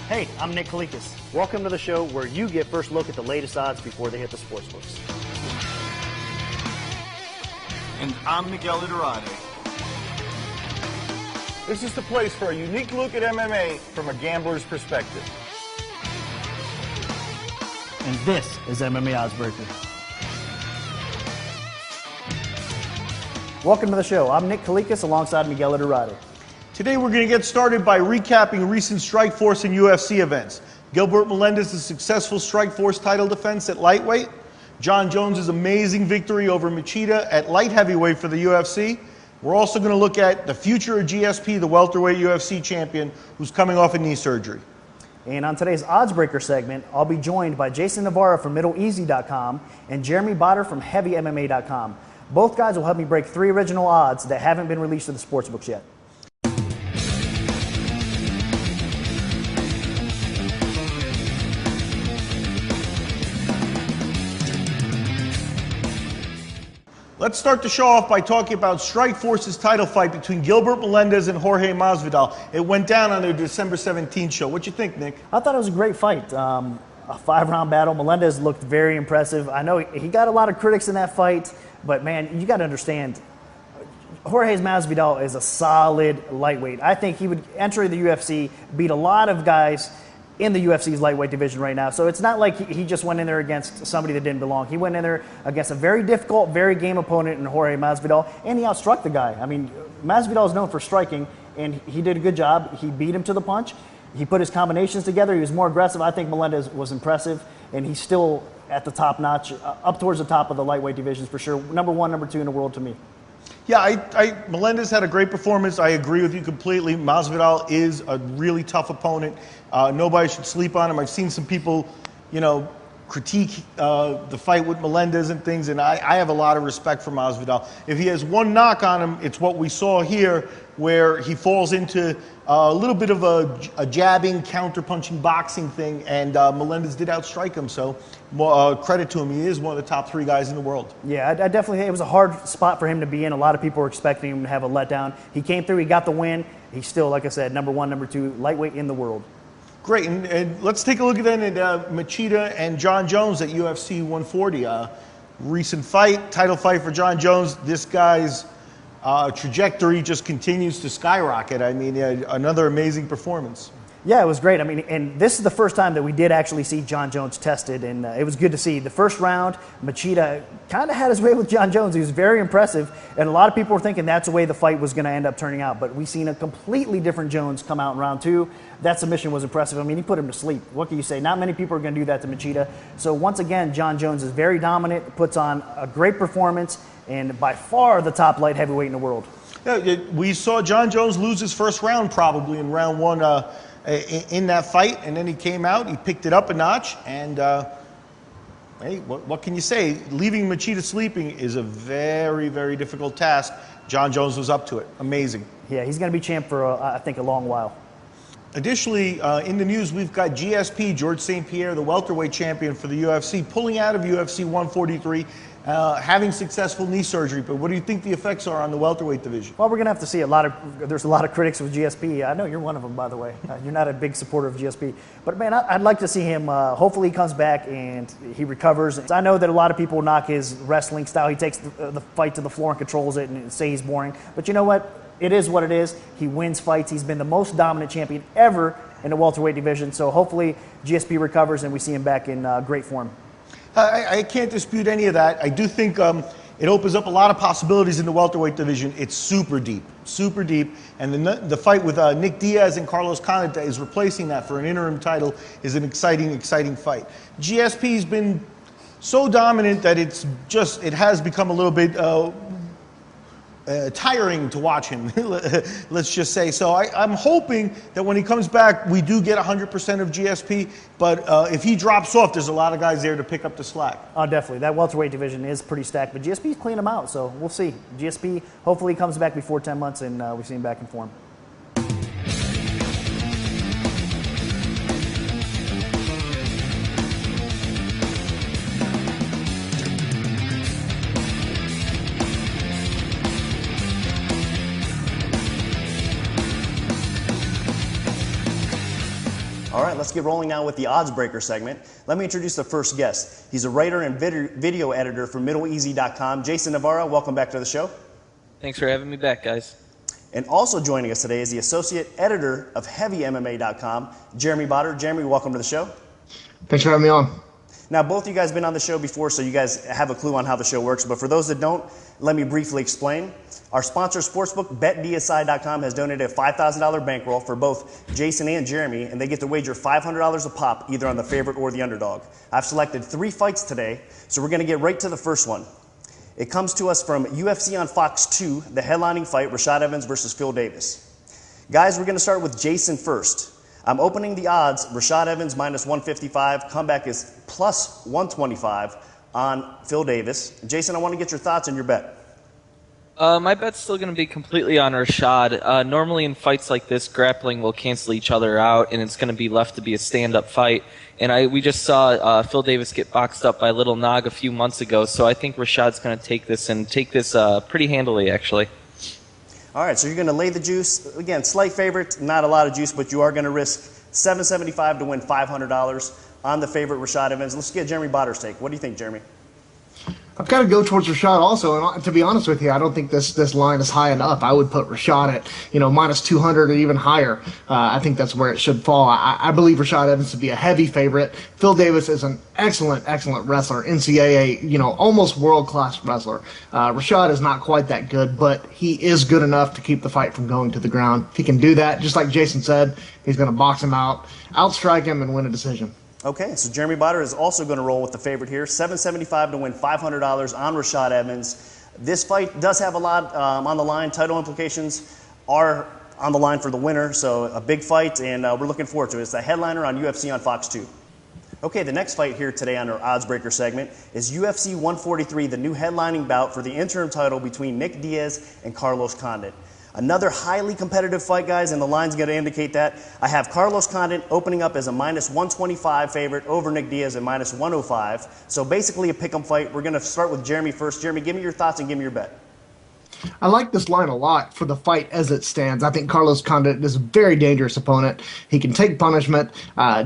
Hey, I'm Nick Kalikas. Welcome to the show where you get first look at the latest odds before they hit the sports books. And I'm Miguel Iturrate. This is the place for a unique look at MMA from a gambler's perspective. And this is MMA Oddsbreaker. Welcome to the show. I'm Nick Kalikas alongside Miguel Iturrate. Today we're going to get started by recapping recent Strikeforce and UFC events. Gilbert Melendez's successful Strikeforce title defense at lightweight. John Jones' amazing victory over Machida at light heavyweight for the UFC. We're also going to look at the future of GSP, the welterweight UFC champion, who's coming off a knee surgery. And on today's Oddsbreaker segment, I'll be joined by Jason Navarro from MiddleEasy.com and Jeremy Botter from HeavyMMA.com. Both guys will help me break 3 original odds that haven't been released to the sportsbooks yet. Let's start the show off by talking about Strikeforce's title fight between Gilbert Melendez and Jorge Masvidal. It went down on their December 17th show. What you think, Nick? I thought it was a great fight. A 5-round battle. Melendez looked very impressive. I know he got a lot of critics in that fight, but man, you got to understand, Jorge Masvidal is a solid lightweight. I think he would enter the UFC, beat a lot of guys in the UFC's lightweight division right now. So it's not like he just went in there against somebody that didn't belong. He went in there against a very difficult, very game opponent in Jorge Masvidal, and he outstruck the guy. I mean, Masvidal is known for striking, and he did a good job. He beat him to the punch. He put his combinations together. He was more aggressive. I think Melendez was impressive, and he's still at the top notch, up towards the top of the lightweight divisions for sure. Number 1, number 2 in the world to me. Yeah, Melendez had a great performance. I agree with you completely. Masvidal is a really tough opponent. Nobody should sleep on him. I've seen some people, critique the fight with Melendez and things, and I have a lot of respect for Masvidal. If he has one knock on him, it's what we saw here, where he falls into a little bit of a jabbing, counter-punching boxing thing, and Melendez did outstrike him, so credit to him. He is one of the top 3 guys in the world. Yeah, I definitely think it was a hard spot for him to be in. A lot of people were expecting him to have a letdown. He came through, he got the win. He's still, like I said, number 1, number 2 lightweight in the world. Great, and let's take a look then at Machida and John Jones at UFC 140. Recent fight, title fight for John Jones. This guy's trajectory just continues to skyrocket. I mean, another amazing performance. Yeah, it was great. I mean, and this is the first time that we did actually see John Jones tested, and it was good to see. The first round, Machida kind of had his way with John Jones. He was very impressive, and a lot of people were thinking that's the way the fight was going to end up turning out. But we've seen a completely different Jones come out in round 2. That submission was impressive. I mean, he put him to sleep. What can you say? Not many people are going to do that to Machida. So once again, John Jones is very dominant, puts on a great performance, and by far the top light heavyweight in the world. Yeah, we saw John Jones lose his first round probably in round 1 in that fight, and then he came out, he picked it up a notch, and hey, what can you say? Leaving Machida sleeping is a very, very difficult task. John Jones was up to it. Amazing. Yeah, he's going to be champ for, I think, a long while. Additionally, in the news, we've got GSP, George St. Pierre, the welterweight champion for the UFC, pulling out of UFC 143, having successful knee surgery. But what do you think the effects are on the welterweight division? Well, we're going to have to see there's a lot of critics with GSP. I know you're one of them, by the way. You're not a big supporter of GSP. But, man, I'd like to see him. Hopefully he comes back and he recovers. I know that a lot of people knock his wrestling style. He takes the fight to the floor and controls it and say he's boring. But you know what? It is what it is. He wins fights. He's been the most dominant champion ever in the welterweight division. So hopefully GSP recovers and we see him back in great form. I can't dispute any of that. I do think it opens up a lot of possibilities in the welterweight division. It's super deep, and the fight with Nick Diaz and Carlos Condit is replacing that for an interim title is an exciting fight. GSP's been so dominant that it has become a little bit tiring to watch him, let's just say. So I'm hoping that when he comes back, we do get 100% of GSP, but if he drops off, there's a lot of guys there to pick up the slack. Oh, definitely. That welterweight division is pretty stacked, but GSP's cleaned him out, so we'll see. GSP hopefully comes back before 10 months, and we see him back in form. All right, let's get rolling now with the odds breaker segment. Let me introduce the first guest. He's a writer and video editor for MiddleEasy.com. Jason Navarro, welcome back to the show. Thanks for having me back, guys. And also joining us today is the associate editor of HeavyMMA.com, Jeremy Botter. Jeremy, welcome to the show. Thanks for having me on. Now, both of you guys have been on the show before, so you guys have a clue on how the show works. But for those that don't, let me briefly explain. Our sponsor, Sportsbook, BetDSI.com, has donated a $5,000 bankroll for both Jason and Jeremy, and they get to wager $500 a pop, either on the favorite or the underdog. I've selected 3 fights today, so we're going to get right to the first one. It comes to us from UFC on Fox 2, the headlining fight, Rashad Evans versus Phil Davis. Guys, we're going to start with Jason first. I'm opening the odds. Rashad Evans minus 155. Comeback is plus 125 on Phil Davis. Jason, I want to get your thoughts on your bet. My bet's still going to be completely on Rashad. Normally in fights like this, grappling will cancel each other out, and it's going to be left to be a stand-up fight. And we just saw Phil Davis get boxed up by Little Nog a few months ago, so I think Rashad's going to take this pretty handily, actually. All right, so you're going to lay the juice. Again, slight favorite, not a lot of juice, but you are going to risk $775 to win $500 on the favorite Rashad Evans. Let's get Jeremy Botter's take. What do you think, Jeremy? I've got to go towards Rashad also, and to be honest with you, I don't think this line is high enough. I would put Rashad at minus 200 or even higher. I think that's where it should fall. I believe Rashad Evans to be a heavy favorite. Phil Davis is an excellent wrestler, NCAA, almost world-class wrestler. Rashad is not quite that good, but he is good enough to keep the fight from going to the ground. If he can do that, just like Jason said, he's going to box him out, outstrike him, and win a decision. Okay, so Jeremy Botter is also going to roll with the favorite here. $775 to win $500 on Rashad Evans. This fight does have a lot on the line. Title implications are on the line for the winner, so a big fight, and we're looking forward to it. It's the headliner on UFC on Fox 2. Okay, the next fight here today on our odds breaker segment is UFC 143, the new headlining bout for the interim title between Nick Diaz and Carlos Condit. Another highly competitive fight, guys, and the line's going to indicate that. I have Carlos Condit opening up as a minus 125 favorite over Nick Diaz at minus 105. So basically a pick'em fight. We're going to start with Jeremy first. Jeremy, give me your thoughts and give me your bet. I like this line a lot for the fight as it stands. I think Carlos Condit is a very dangerous opponent. He can take punishment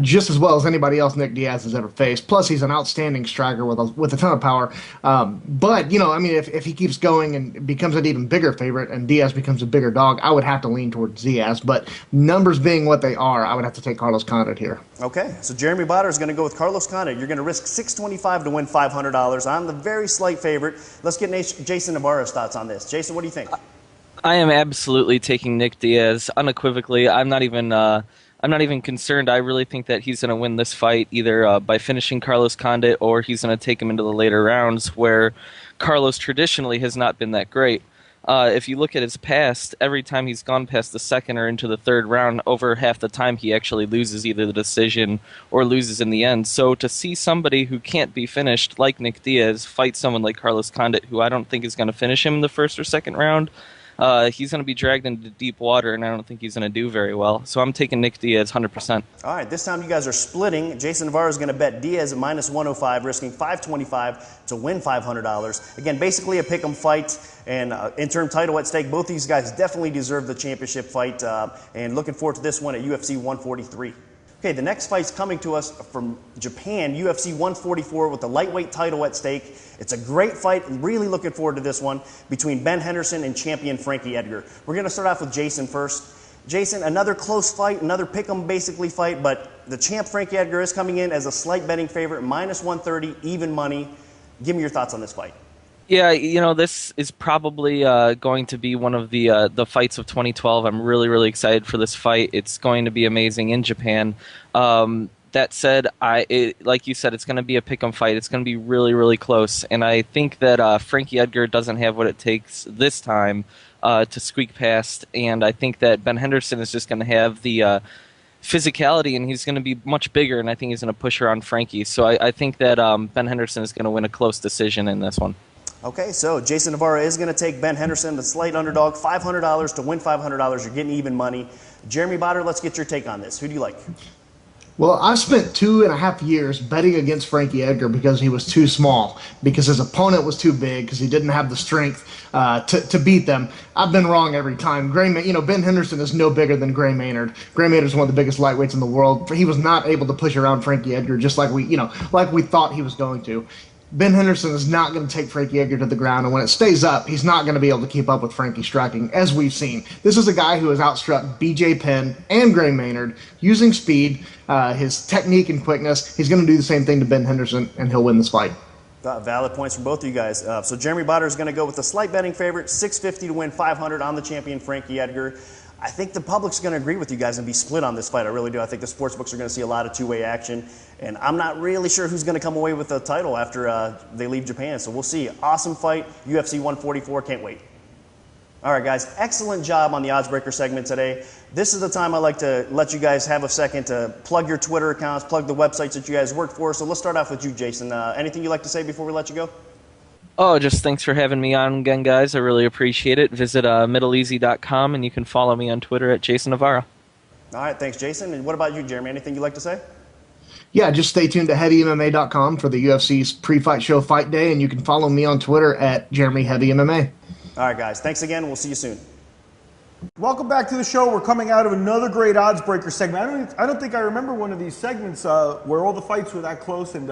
just as well as anybody else Nick Diaz has ever faced. Plus, he's an outstanding striker with a ton of power. But, if he keeps going and becomes an even bigger favorite and Diaz becomes a bigger dog, I would have to lean towards Diaz. But numbers being what they are, I would have to take Carlos Condit here. Okay, so Jeremy Botter is going to go with Carlos Condit. You're going to risk $625 to win $500. I'm the very slight favorite. Let's get Jason Navarro's thoughts on this. Jason, what do you think? I am absolutely taking Nick Diaz unequivocally. I'm not even concerned. I really think that he's going to win this fight either by finishing Carlos Condit or he's going to take him into the later rounds where Carlos traditionally has not been that great. If you look at his past, every time he's gone past the second or into the third round, over half the time he actually loses either the decision or loses in the end. So to see somebody who can't be finished, like Nick Diaz, fight someone like Carlos Condit, who I don't think is going to finish him in the first or second round, he's going to be dragged into deep water, and I don't think he's going to do very well. So I'm taking Nick Diaz 100%. All right, this time you guys are splitting. Jason Navarro is going to bet Diaz at minus 105, risking $525 to win $500. Again, basically a pick'em fight and interim title at stake. Both these guys definitely deserve the championship fight, and looking forward to this one at UFC 143. Okay, the next fight's coming to us from Japan, UFC 144 with the lightweight title at stake. It's a great fight. I'm really looking forward to this one between Ben Henderson and champion Frankie Edgar. We're going to start off with Jason first. Jason, another close fight, another pick'em basically fight, but the champ Frankie Edgar is coming in as a slight betting favorite, minus 130, even money. Give me your thoughts on this fight. Yeah, this is probably going to be one of the fights of 2012. I'm really excited for this fight. It's going to be amazing in Japan. That said, like you said, it's going to be a pick'em fight. It's going to be really close, and I think that Frankie Edgar doesn't have what it takes this time to squeak past, and I think that Ben Henderson is just going to have the physicality, and he's going to be much bigger, and I think he's going to push around Frankie. So I think that Ben Henderson is going to win a close decision in this one. Okay, so Jason Navarro is going to take Ben Henderson, the slight underdog, $500 to win $500. You're getting even money. Jeremy Botter, let's get your take on this. Who do you like? Well, I spent 2.5 years betting against Frankie Edgar because he was too small, because his opponent was too big, because he didn't have the strength to beat them. I've been wrong every time. Ben Henderson is no bigger than Gray Maynard. Gray Maynard is one of the biggest lightweights in the world. He was not able to push around Frankie Edgar just like we thought he was going to. Ben Henderson is not going to take Frankie Edgar to the ground, and when it stays up, he's not going to be able to keep up with Frankie's striking, as we've seen. This is a guy who has outstruck BJ Penn and Gray Maynard using speed, his technique and quickness. He's going to do the same thing to Ben Henderson, and he'll win this fight. Valid points from both of you guys. So Jeremy Botter is going to go with a slight betting favorite, $650 to win $500 on the champion Frankie Edgar. I think the public's going to agree with you guys and be split on this fight. I really do. I think the sports books are going to see a lot of two-way action. And I'm not really sure who's going to come away with the title after they leave Japan. So we'll see. Awesome fight. UFC 144. Can't wait. All right, guys. Excellent job on the Oddsbreaker segment today. This is the time I like to let you guys have a second to plug your Twitter accounts, plug the websites that you guys work for. So let's start off with you, Jason. Anything you'd like to say before we let you go? Oh, just thanks for having me on again, guys. I really appreciate it. Visit middleeasy.com, and you can follow me on Twitter at Jason Navarro. All right, thanks, Jason. And what about you, Jeremy? Anything you'd like to say? Yeah, just stay tuned to HeavyMMA.com for the UFC's pre-fight show Fight Day, and you can follow me on Twitter at JeremyHeavyMMA. All right, guys. Thanks again. We'll see you soon. Welcome back to the show. We're coming out of another great odds breaker segment. I don't think I remember one of these segments where all the fights were that close and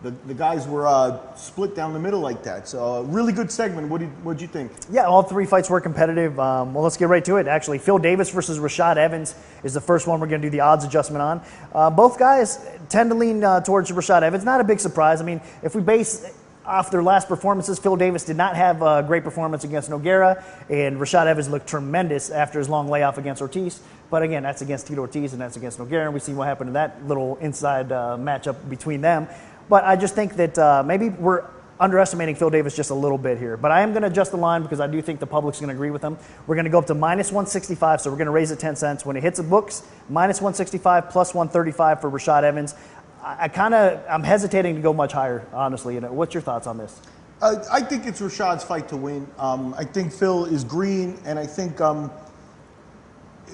the guys were split down the middle like that. So a really good segment. What'd you think? Yeah, all three fights were competitive. Well, let's get right to it. Actually, Phil Davis versus Rashad Evans is the first one we're going to do the odds adjustment on. Both guys tend to lean towards Rashad Evans. Not a big surprise. I mean, if we base off their last performances, Phil Davis did not have a great performance against Nogueira, and Rashad Evans looked tremendous after his long layoff against Ortiz. But again, that's against Tito Ortiz and that's against Nogueira, and we see what happened in that little inside matchup between them. But I just think that maybe we're underestimating Phil Davis just a little bit here. But I am going to adjust the line because I do think the public's going to agree with him. We're going to go up to minus 165, so we're going to raise it 10 cents. When it hits the books, minus 165 plus 135 for Rashad Evans. I'm hesitating to go much higher, honestly. What's your thoughts on this? I think it's Rashad's fight to win. I think Phil is green, and I think,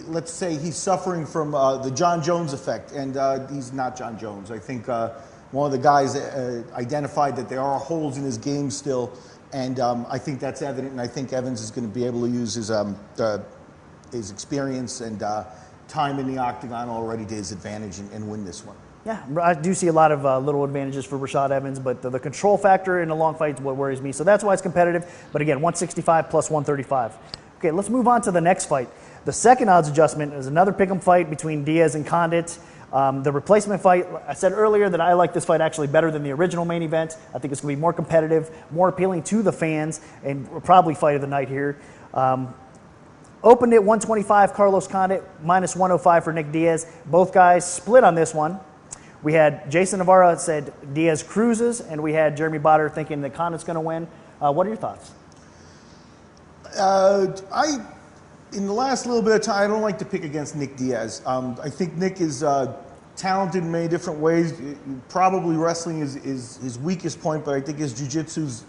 let's say he's suffering from the John Jones effect, and he's not John Jones. I think one of the guys identified that there are holes in his game still, and I think that's evident, and I think Evans is going to be able to use his experience and time in the octagon already to his advantage and win this one. Yeah, I do see a lot of little advantages for Rashad Evans, but the control factor in a long fight is what worries me. So that's why it's competitive. But again, 165 plus 135. Okay, let's move on to the next fight. The second odds adjustment is another pick'em fight between Diaz and Condit. The replacement fight, I said earlier that I like this fight actually better than the original main event. I think it's going to be more competitive, more appealing to the fans, and probably fight of the night here. Opened at 125, Carlos Condit, minus 105 for Nick Diaz. Both guys split on this one. We had Jason Navarro said Diaz cruises, and we had Jeremy Botter thinking that Condit's going to win. What are your thoughts? In the last little bit of time, I don't like to pick against Nick Diaz. I think Nick is talented in many different ways. Probably wrestling is his weakest point, but I think his jiu-jitsu's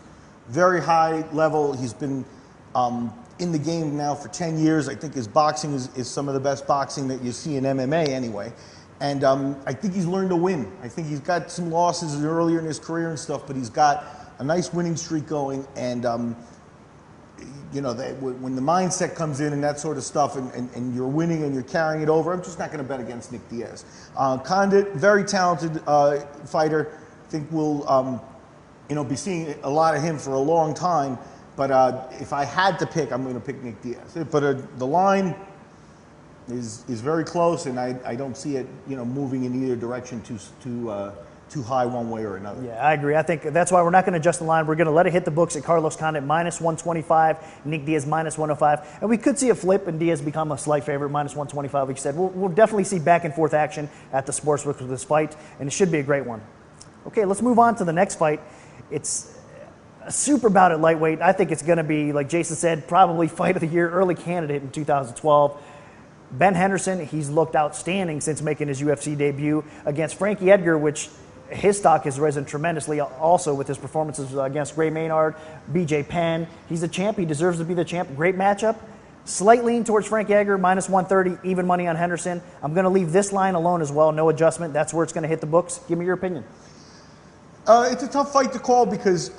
very high level. He's been in the game now for 10 years. I think his boxing is some of the best boxing that you see in MMA anyway. And I think he's learned to win. I think he's got some losses earlier in his career and stuff, but he's got a nice winning streak going. And, when the mindset comes in and that sort of stuff and you're winning and you're carrying it over, I'm just not going to bet against Nick Diaz. Condit, very talented fighter. I think we'll be seeing a lot of him for a long time. But if I had to pick, I'm going to pick Nick Diaz. But the line is very close, and I don't see it moving in either direction too high one way or another. Yeah, I agree. I think that's why we're not going to adjust the line. We're going to let it hit the books at Carlos Condit minus 125, Nick Diaz minus 105, and we could see a flip and Diaz become a slight favorite minus 125. Like you said, we'll definitely see back and forth action at the sportsbook with this fight, and it should be a great one. Okay, let's move on to the next fight. It's a super bout at lightweight. I think it's going to be, like Jason said, probably fight of the year, early candidate in 2012. Ben Henderson, he's looked outstanding since making his UFC debut against Frankie Edgar, which his stock has risen tremendously also with his performances against Gray Maynard, BJ Penn. He's a champ. He deserves to be the champ. Great matchup. Slight lean towards Frankie Edgar, minus 130, even money on Henderson. I'm going to leave this line alone as well, no adjustment. That's where it's going to hit the books. Give me your opinion. It's a tough fight to call because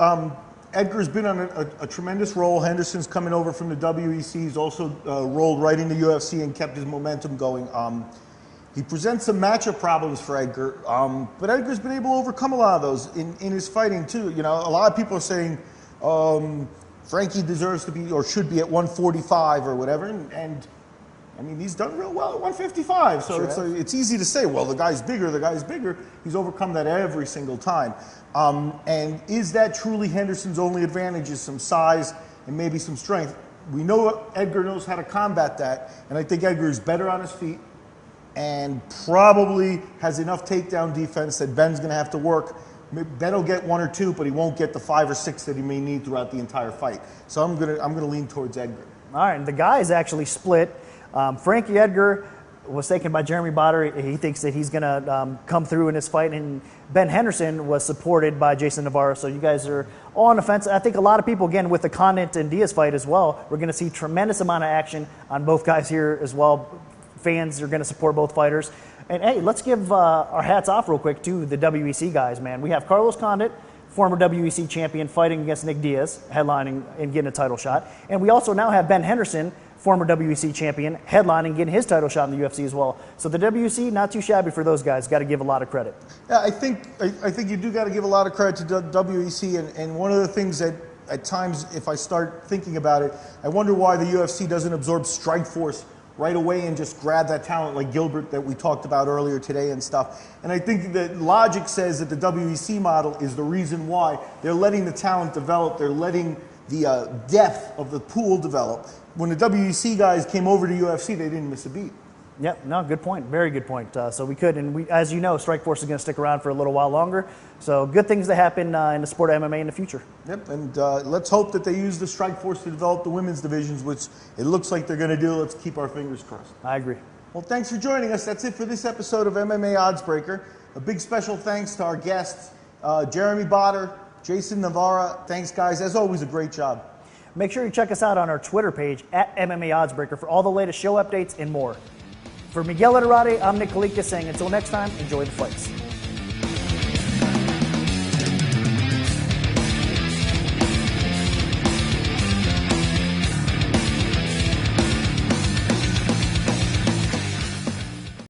Edgar's been on a tremendous roll. Henderson's coming over from the WEC. He's also rolled right into UFC and kept his momentum going. He presents some matchup problems for Edgar, but Edgar's been able to overcome a lot of those in his fighting too. You know, a lot of people are saying Frankie deserves to be or should be at 145 or whatever, and I mean, he's done real well at 155, so it's easy to say, well, the guy's bigger. He's overcome that every single time. And is that truly Henderson's only advantage, is some size and maybe some strength? We know Edgar knows how to combat that, and I think Edgar is better on his feet and probably has enough takedown defense that Ben's going to have to work. Ben will get 1 or 2, but he won't get the 5 or 6 that he may need throughout the entire fight. So I'm gonna lean towards Edgar. All right, and the guys actually split. Frankie Edgar was taken by Jeremy Botter. He thinks that he's going to come through in this fight. And Ben Henderson was supported by Jason Navarro. So you guys are all on the fence. I think a lot of people, again, with the Condit and Diaz fight as well, we're going to see tremendous amount of action on both guys here as well. Fans are going to support both fighters. And, hey, let's give our hats off real quick to the WEC guys, man. We have Carlos Condit, former WEC champion, fighting against Nick Diaz, headlining and getting a title shot. And we also now have Ben Henderson, former WEC champion, headlining, getting his title shot in the UFC as well. So the WEC, not too shabby for those guys. Got to give a lot of credit. Yeah, I think you do got to give a lot of credit to WEC. And one of the things that at times, if I start thinking about it, I wonder why the UFC doesn't absorb Strikeforce right away and just grab that talent like Gilbert that we talked about earlier today and stuff. And I think that logic says that the WEC model is the reason why they're letting the talent develop. They're letting the depth of the pool develop. When the WEC guys came over to UFC, they didn't miss a beat. Yep, no, good point. Very good point. So we could, and we, as you know, Strikeforce is going to stick around for a little while longer. So good things to happen in the sport of MMA in the future. Yep, and let's hope that they use the Strikeforce to develop the women's divisions, which it looks like they're going to do. Let's keep our fingers crossed. I agree. Well, thanks for joining us. That's it for this episode of MMA Oddsbreaker. A big special thanks to our guests, Jeremy Botter, Jason Navarra. Thanks, guys. As always, a great job. Make sure you check us out on our Twitter page at MMA Oddsbreaker for all the latest show updates and more. For Miguel Iturrate, I'm Nick Kalika saying until next time, enjoy the fights.